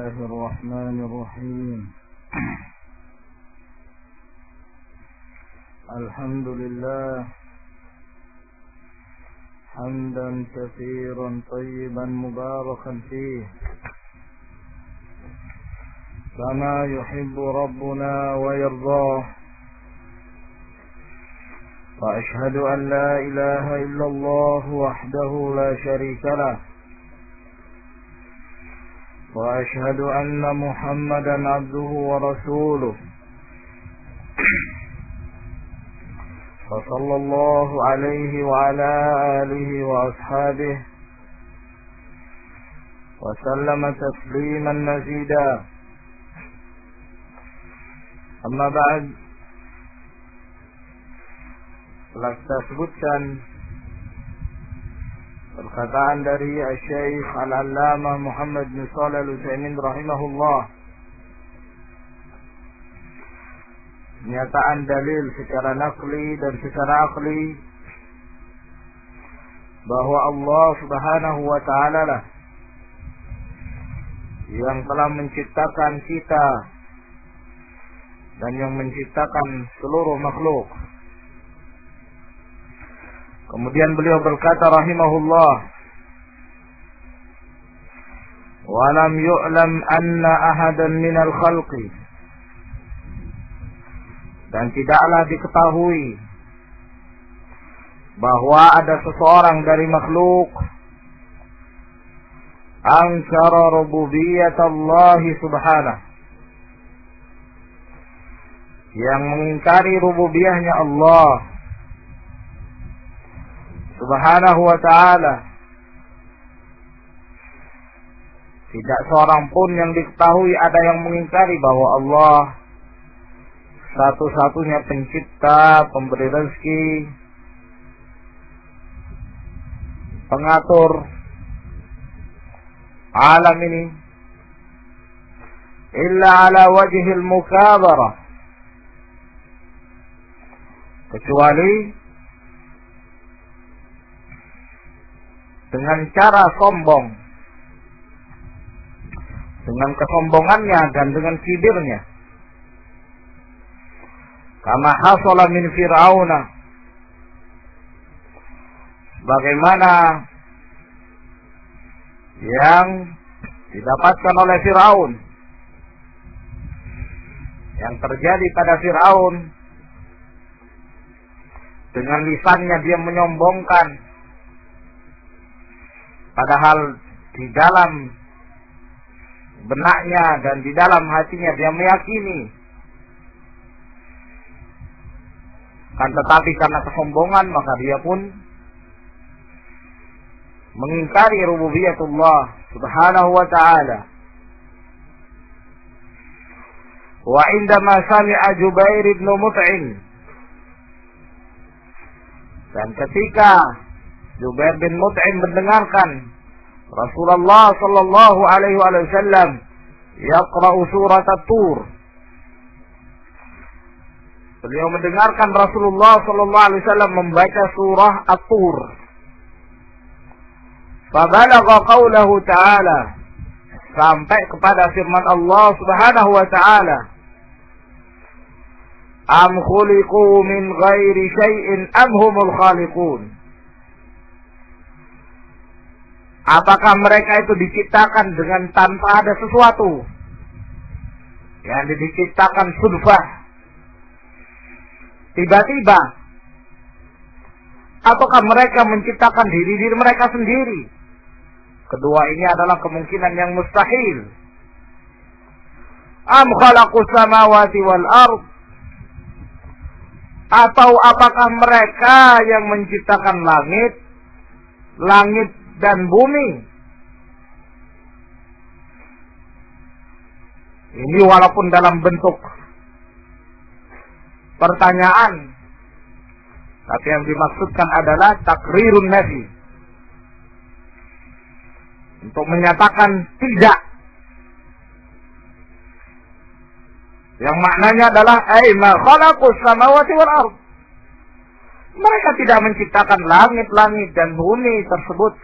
الله الرحمن الرحيم. الحمد لله حمدا كثيرا طيبا مباركا فيه كما يحب ربنا ويرضاه. وأشهد أن لا إله إلا الله وحده لا شريك له، وأشهد أن محمدا عبده ورسوله، فصلى الله عليه وعلى آله وأصحابه وسلم تسليما مزيدا. أما بعد، telah kita sebutkan perkataan dari Syekh Al-Allamah Muhammad bin Shalih Al-Utsaimin rahimahullah, pernyataan dalil secara naqli dan secara akli bahwa Allah Subhanahu wa taala lah yang telah menciptakan kita dan yang menciptakan seluruh makhluk. Kemudian beliau berkata rahimahullah, wa lam yu'lam anna ahadan minal khalqi, dan tidaklah diketahui bahwa ada seseorang dari makhluk ankara rububiyyat Allah subhanahu, yang mengingkari rububiyahnya Allah Subhanahu wa ta'ala. Tidak seorang pun yang diketahui ada yang mengingkari bahwa Allah satu-satunya pencipta, pemberi rezeki, pengatur alam ini, illa ala wajhil mukabarah, kecuali dengan cara sombong, dengan kesombongannya dan dengan kibirnya. Kama hasala min Fir'auna, bagaimana yang didapatkan oleh Fir'aun, yang terjadi pada Fir'aun. Dengan lisannya dia menyombongkan, padahal di dalam benaknya dan di dalam hatinya dia meyakini. Kan tetapi karena kesombongan maka dia pun mengingkari rububiyatullah subhanahu wa ta'ala. Wa indama sami'a Jubair ibn Mut'im, dan ketika Jubair bin Mut'im mendengarkan Rasulullah sallallahu alaihi wasallam yaqra'u surat At-Tur, beliau mendengarkan Rasulullah sallallahu alaihi wasallam membaca surah At-Tur. Fabalagha qaulahu ta'ala, sampai kepada firman Allah Subhanahu wa ta'ala, am khuliqu min ghairi syai'in am humul khaliqun, apakah mereka itu diciptakan dengan tanpa ada sesuatu, yang diciptakan sudfah, tiba-tiba, ataukah mereka menciptakan diri mereka sendiri? Kedua ini adalah kemungkinan yang mustahil. Am khalaqus samawati wal ard, atau apakah mereka yang menciptakan langit dan bumi? Ini walaupun dalam bentuk pertanyaan, tapi yang dimaksudkan adalah takrirun nafi, untuk menyatakan tidak, yang maknanya adalah ma khalaqus samawati wal ard, mereka tidak menciptakan langit-langit dan bumi tersebut.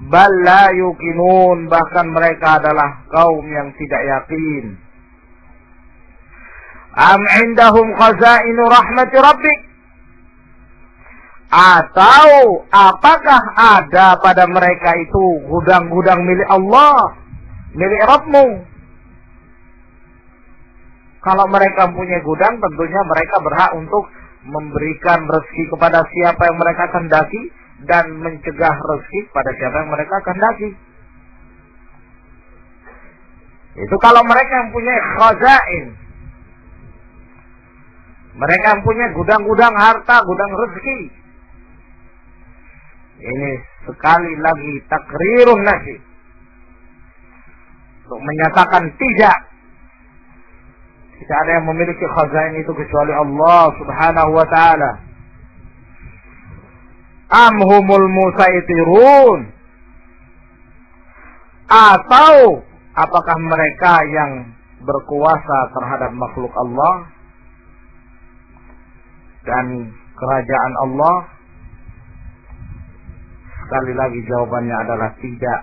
bal la yuqinun, bahkan mereka adalah kaum yang tidak yakin. Am indahum khazainu rahmati rabbik, atau apakah ada pada mereka itu gudang-gudang milik Allah, milik Rabbmu? Kalau mereka punya gudang, tentunya mereka berhak untuk memberikan rezeki kepada siapa yang mereka kehendaki dan mencegah rezeki pada siapa yang mereka kehendaki. Itu kalau mereka yang punya khazain, mereka yang punya gudang-gudang harta, gudang rezeki. Ini sekali lagi takrirun nafi, untuk menyatakan tidak ada yang memiliki khazain itu kecuali Allah subhanahu wa ta'ala. Amhumul musaitirun, atau apakah mereka yang berkuasa terhadap makhluk Allah dan kerajaan Allah? Sekali lagi jawabannya adalah tidak.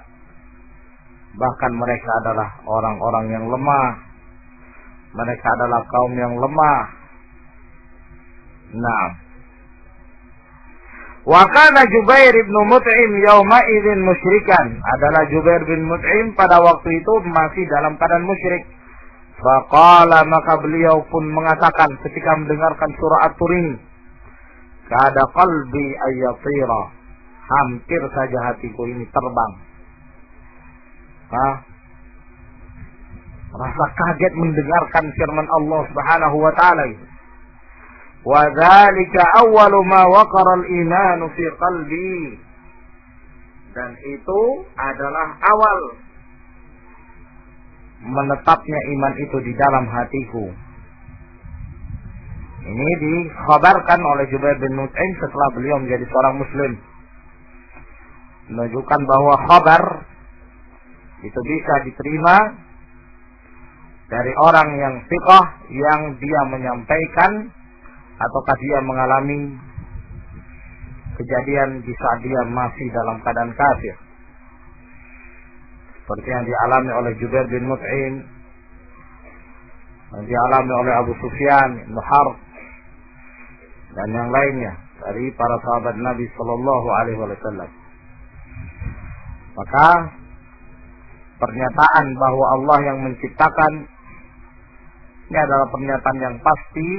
Bahkan mereka adalah orang-orang yang lemah. Mereka adalah kaum yang lemah. Nah, wa kana Jubair bin Mut'im yauma idzin musyrikan. Adalah Jubair bin Mut'im pada waktu itu masih dalam keadaan musyrik. Faqala, maka beliau pun mengatakan ketika mendengarkan surah At-Tur ini, kada qalbi ayyatira, hampir saja hatiku ini terbang. Rasa kaget mendengarkan firman Allah Subhanahu wa taala itu. Wa dzalika awwalu ma waqara al-iman fi qalbi. Dan itu adalah awal menetapnya iman itu di dalam hatiku. Ini dikhabarkan oleh Jubair bin Mut'im setelah beliau menjadi seorang muslim. Menunjukkan bahwa khabar itu bisa diterima dari orang yang thiqah, yang dia menyampaikan ataukah dia mengalami kejadian di saat dia masih dalam keadaan kafir, seperti yang dialami oleh Jubair bin Mut'im, yang dialami oleh Abu Sufyan bin Harb dan yang lainnya dari para sahabat Nabi Sallallahu Alaihi Wasallam. Maka pernyataan bahwa Allah yang menciptakan ini adalah pernyataan yang pasti,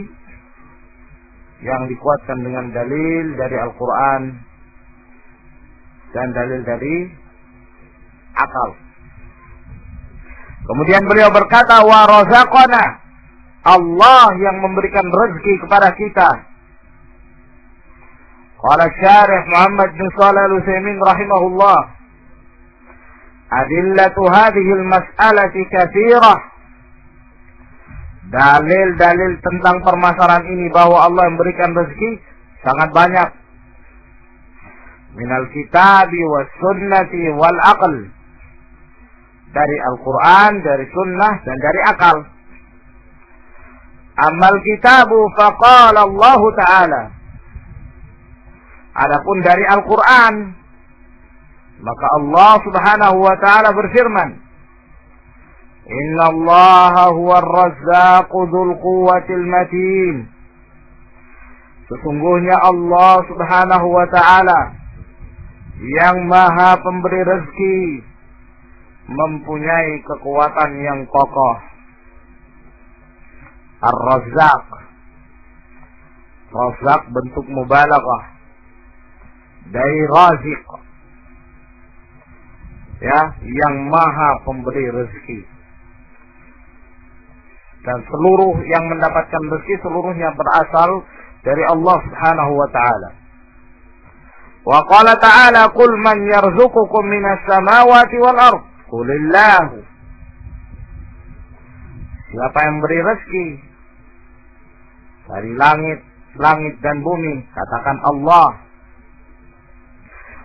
yang dikuatkan dengan dalil dari Al-Quran dan dalil dari akal. Kemudian beliau berkata, wa razaqana, Allah yang memberikan rezeki kepada kita. Qala Syarih Muhammad bin Shalih Al-Utsaimin rahimahullah, adillatu hadhihi al-mas'alati katsirah. Dalil-dalil tentang permasalahan ini bahwa Allah memberikan rezeki sangat banyak. Minal kitabi was sunnati wal aql. Dari Al-Quran, dari sunnah, dan dari akal. Amal kitabu faqala Allah Ta'ala. Adapun dari Al-Quran, maka Allah Subhanahu wa Ta'ala berfirman, Inna Allah huwa ar-razzaqu dzul quwwatil matin. Sesungguhnya Allah Subhanahu wa Ta'ala yang Maha Pemberi rezeki, mempunyai kekuatan yang kokoh. Ar-Razzaq, Razzaq bentuk mubalaghah dari raziq, ya, yang Maha Pemberi rezeki. Dan seluruh yang mendapatkan rezeki seluruhnya berasal dari Allah Subhanahu wa Ta'ala. Wa qala ta'ala, qul man yarzuqukum minas samawati wal ard, qulillahu. Siapa yang beri rezeki dari langit dan bumi? Katakan Allah.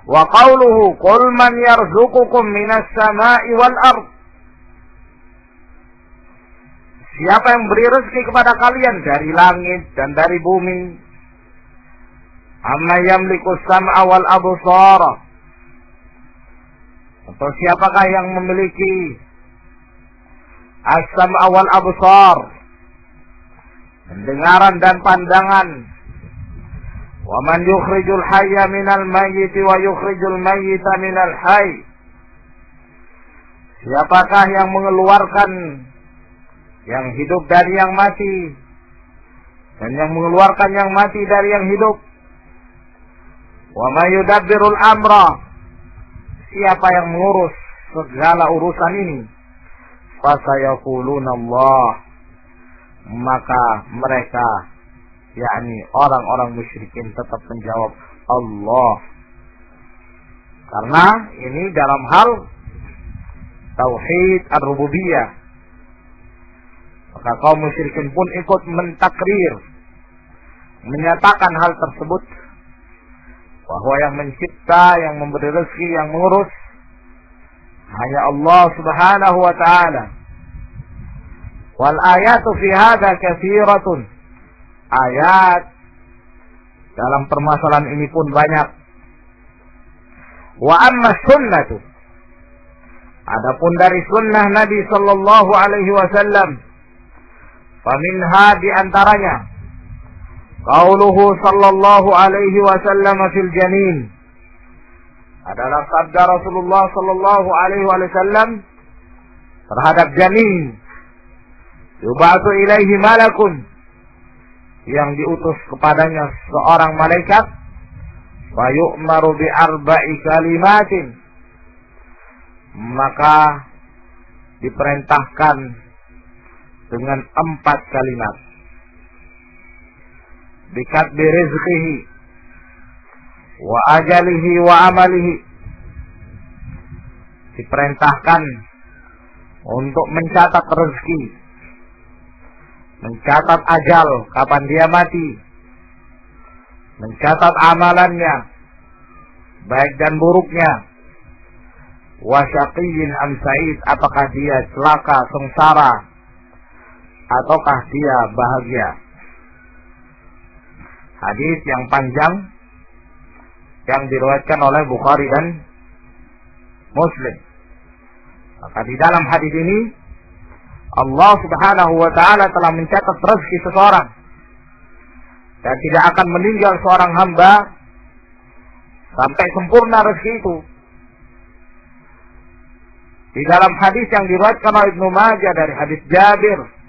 Wa qawluhu, qul man yarzuqukum minas samai wal ard. Siapa yang beri rezeki kepada kalian dari langit dan dari bumi? Amma yamliku sam'a wal absara. Siapa yang memiliki pendengaran dan atau siapakah yang memiliki as-sam'a wal absar, pendengaran dan pandangan, wa man yukhrijul hayya minal mayyit wa yukhrijul mayyita minal hayy, siapakah yang mengeluarkan yang hidup dari yang mati dan yang mengeluarkan yang mati dari yang hidup, wa may yudabbirul amra, siapa yang mengurus segala urusan ini, fasayaquluna Allah, maka mereka, yakni orang-orang musyrikin, tetap menjawab Allah. Karena ini dalam hal tauhid ar-rububiyah, maka kaum musyrikin pun ikut mentakrir, menyatakan hal tersebut, bahwa yang mencipta, yang memberi rezeki, yang mengurus hanya Allah Subhanahu wa ta'ala. Wal ayatu fi hadza katsiratun, ayat dalam permasalahan ini pun banyak. Wa amma sunnatu, adapun dari sunnah Nabi sallallahu alaihi wasallam, faminha, di antaranya qauluhu sallallahu alaihi wasallam fil janin, adalah sabda Rasulullah sallallahu alaihi wasallam terhadap janin, yub'atsu ilaihi malakun, yang diutus kepadanya seorang malaikat, fa yu'maru bi arba'i kalimatin, maka diperintahkan dengan 4 kalimat. Bikatbi rizqihi wa ajalihi wa amalihi, diperintahkan untuk mencatat rezeki, mencatat ajal, kapan dia mati, mencatat amalannya, baik dan buruknya, wa syaqiyyin am sa'id, apakah dia celaka, sengsara, ataukah dia bahagia. Hadis yang panjang yang diriwayatkan oleh Bukhari dan Muslim. Maka di dalam hadis ini Allah Subhanahu wa ta'ala telah mencatat rezeki seseorang, dan tidak akan meninggal seorang hamba sampai sempurna rezeki itu. Di dalam hadis yang diriwayatkan oleh Ibnu Majah dari hadis Jabir,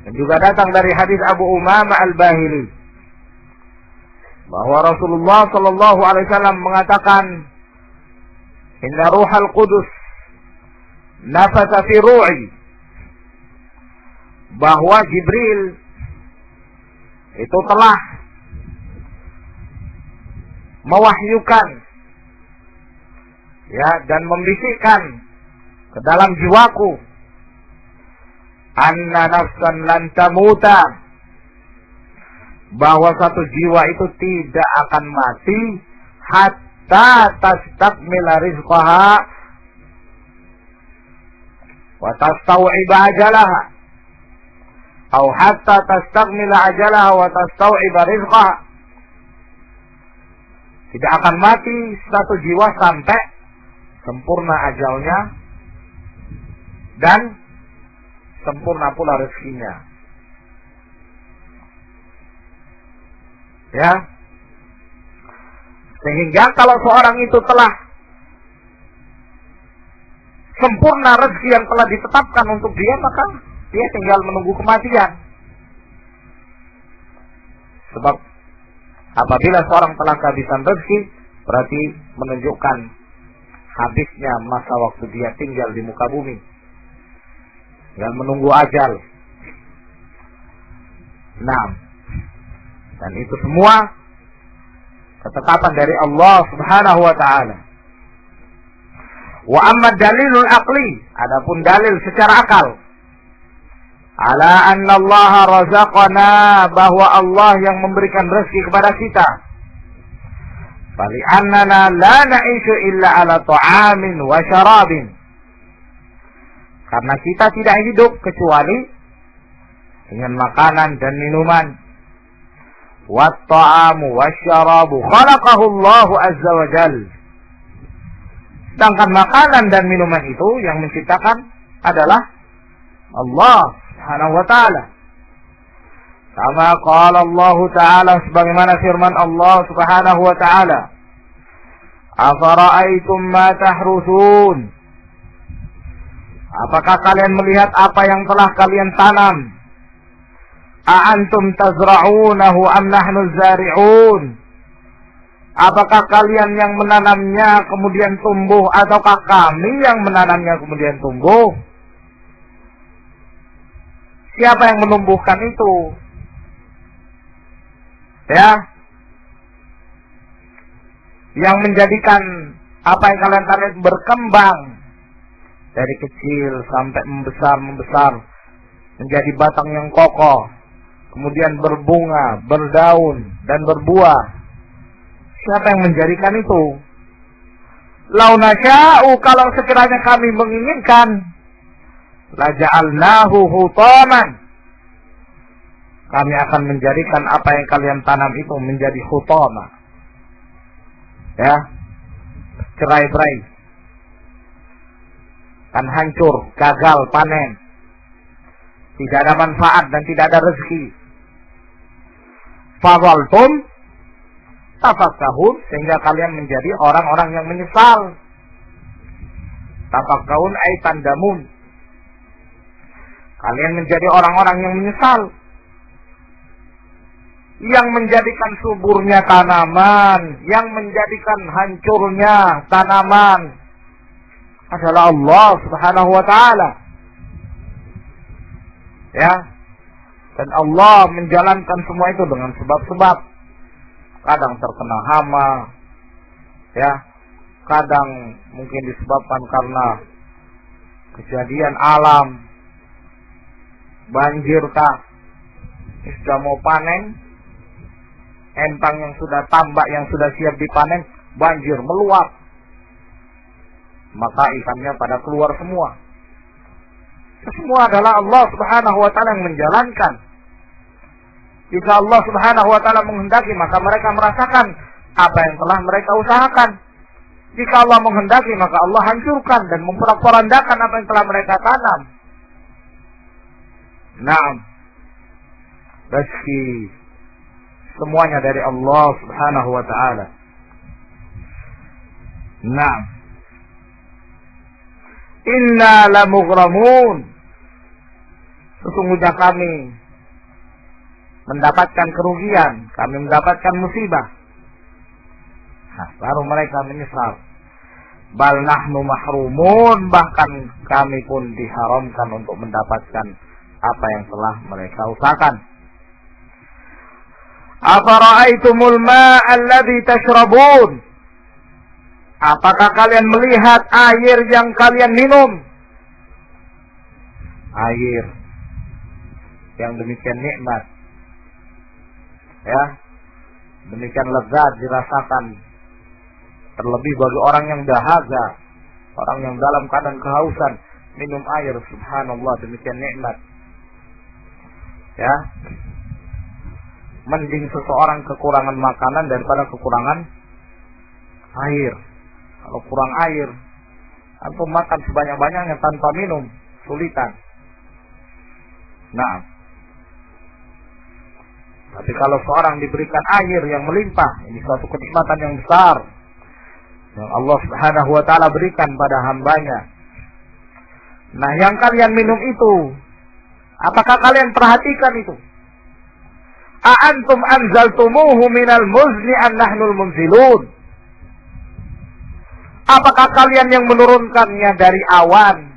dan juga datang dari hadis Abu Umamah Al-Bahili, bahwa Rasulullah sallallahu alaihi wasallam mengatakan, inna ruhal qudus nafasa fi ru'i, bahwa Jibril itu telah mewahyukan, ya, dan membisikkan ke dalam jiwaku, anna nafsan lan tamuta, bahwa satu jiwa itu tidak akan mati hatta tastakmila rizqaha wa tastau'iba ajalaha, atau hatta tastakmila ajalaha wa tastau'iba rizqaha. Tidak akan mati satu jiwa sampai sempurna ajalnya dan sempurna pula rezekinya. Ya. Sehingga kalau seorang itu telah sempurna rezeki yang telah ditetapkan untuk dia, maka dia tinggal menunggu kematian. Sebab apabila seorang telah kehabisan rezeki, berarti menunjukkan habisnya masa waktu dia tinggal di muka bumi, dan menunggu ajal. Nah, dan itu semua ketetapan dari Allah Subhanahu wa ta'ala. Wa amma dalilul aqli, adapun dalil secara akal, ala anna Allah razaqana, bahwa Allah yang memberikan rezeki kepada kita, fali annana la na'ishu illa ala ta'amin wa syarabin, karena kita tidak hidup kecuali dengan makanan dan minuman. Wa ta'amu wa syarabu khalaqahu Allah azza wa jalla, Sedangkan makanan dan minuman itu yang menciptakan adalah Allah Subhanahu wa ta'ala. Kama qala Allah ta'ala, sebagaimana firman Allah Subhanahu wa ta'ala, afara'aitum ma tahrusun, apakah kalian melihat apa yang telah kalian tanam? A'antum tazra'unahu am nahnu zari'un, apakah kalian yang menanamnya kemudian tumbuh, ataukah kami yang menanamnya kemudian tumbuh? Siapa yang menumbuhkan itu? Ya, yang menjadikan apa yang kalian tanam berkembang dari kecil sampai membesar menjadi batang yang kokoh, kemudian berbunga, berdaun dan berbuah. Siapa yang menjadikan itu? Lau nasya'u, kalau sekiranya kami menginginkan, la ja'alnahu hutaman, kami akan menjadikan apa yang kalian tanam itu menjadi hutama. Ya, cerai-berai, kan hancur, gagal panen, tidak ada manfaat dan tidak ada rezeki. Fadhaltum tafakkahun, sehingga kalian menjadi orang-orang yang menyesal. Tafakkahun ay tandamun, kalian menjadi orang-orang yang menyesal. Yang menjadikan suburnya tanaman, yang menjadikan hancurnya tanaman adalah Allah Subhanahu wa ta'ala. Ya, dan Allah menjalankan semua itu dengan sebab-sebab. Kadang terkena hama, ya, kadang mungkin disebabkan karena kejadian alam, banjir kah, sudah mau panen, entang yang sudah tambak, yang sudah siap dipanen, banjir meluap, maka ikannya pada keluar semua. Itu semua adalah Allah Subhanahu wa ta'ala yang menjalankan. Jika Allah Subhanahu wa ta'ala menghendaki, maka mereka merasakan apa yang telah mereka usahakan. Jika Allah menghendaki, maka Allah hancurkan dan memporak-porandakan apa yang telah mereka tanam. Naam, rezeki semuanya dari Allah Subhanahu wa ta'ala. Naam. Inna lamughramun, sesungguhnya kami mendapatkan kerugian, kami mendapatkan musibah. Nah, baru mereka menyesal. Bal nahnu mahrumun, bahkan kami pun diharamkan untuk mendapatkan apa yang telah mereka usahakan. Afara'aitumul ma'a alladhi tashrabun, apakah kalian melihat air yang kalian minum? Air yang demikian nikmat, ya, demikian lezat dirasakan, terlebih bagi orang yang dahaga, orang yang dalam keadaan kehausan, minum air, subhanallah, demikian nikmat. Ya, mending seseorang kekurangan makanan daripada kekurangan air. Kalau kurang air, antum makan sebanyak-banyaknya tanpa minum, sulitan. Nah, tapi kalau seorang diberikan air yang melimpah, ini suatu kenikmatan yang besar yang Allah Subhanahu wa ta'ala berikan pada hambanya. Nah, yang kalian minum itu, apakah kalian perhatikan itu? A'antum anzaltumuhu minal muzni an nahnul munzilun, apakah kalian yang menurunkannya dari awan?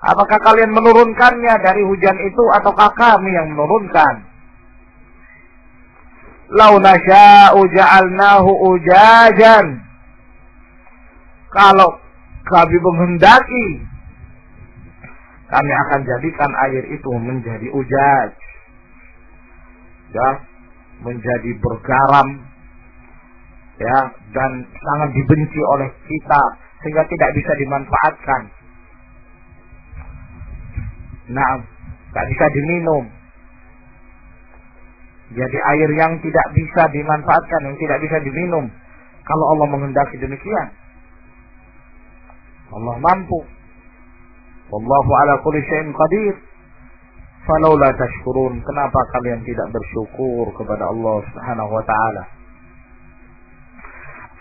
Apakah kalian menurunkannya dari hujan itu, ataukah kami yang menurunkan? Lau nasya'u ja'alnahu ujajan, kalau kami menghendaki, kami akan jadikan air itu menjadi ujaj, ya, menjadi bergaram, ya, dan sangat dibenci oleh kita sehingga tidak bisa dimanfaatkan. Nah, tidak bisa diminum. Jadi air yang tidak bisa dimanfaatkan, yang tidak bisa diminum, kalau Allah menghendaki demikian. Allah mampu. Wallahu ala kulli syai'in qadir. Falaula tashkurun, kenapa kalian tidak bersyukur kepada Allah Subhanahu wa taala?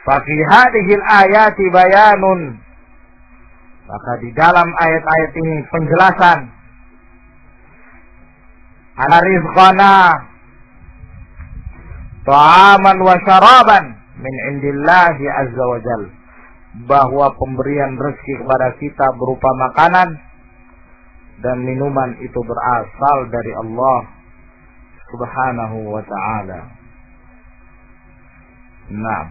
Fa fi hadhihi al-ayati bayanun, maka di dalam ayat-ayat ini penjelasan ana rizqana ta'aman wa syaraban min indillahi azza wa jalla, bahwa pemberian rezeki kepada kita berupa makanan dan minuman itu berasal dari Allah Subhanahu wa ta'ala. Nah,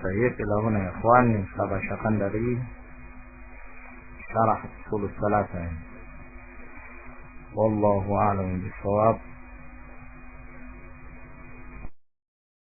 saya ilahuna ya ikhwan, yang saya bacakan dari syarah usul salatah. Wallahu a'lam bishawab.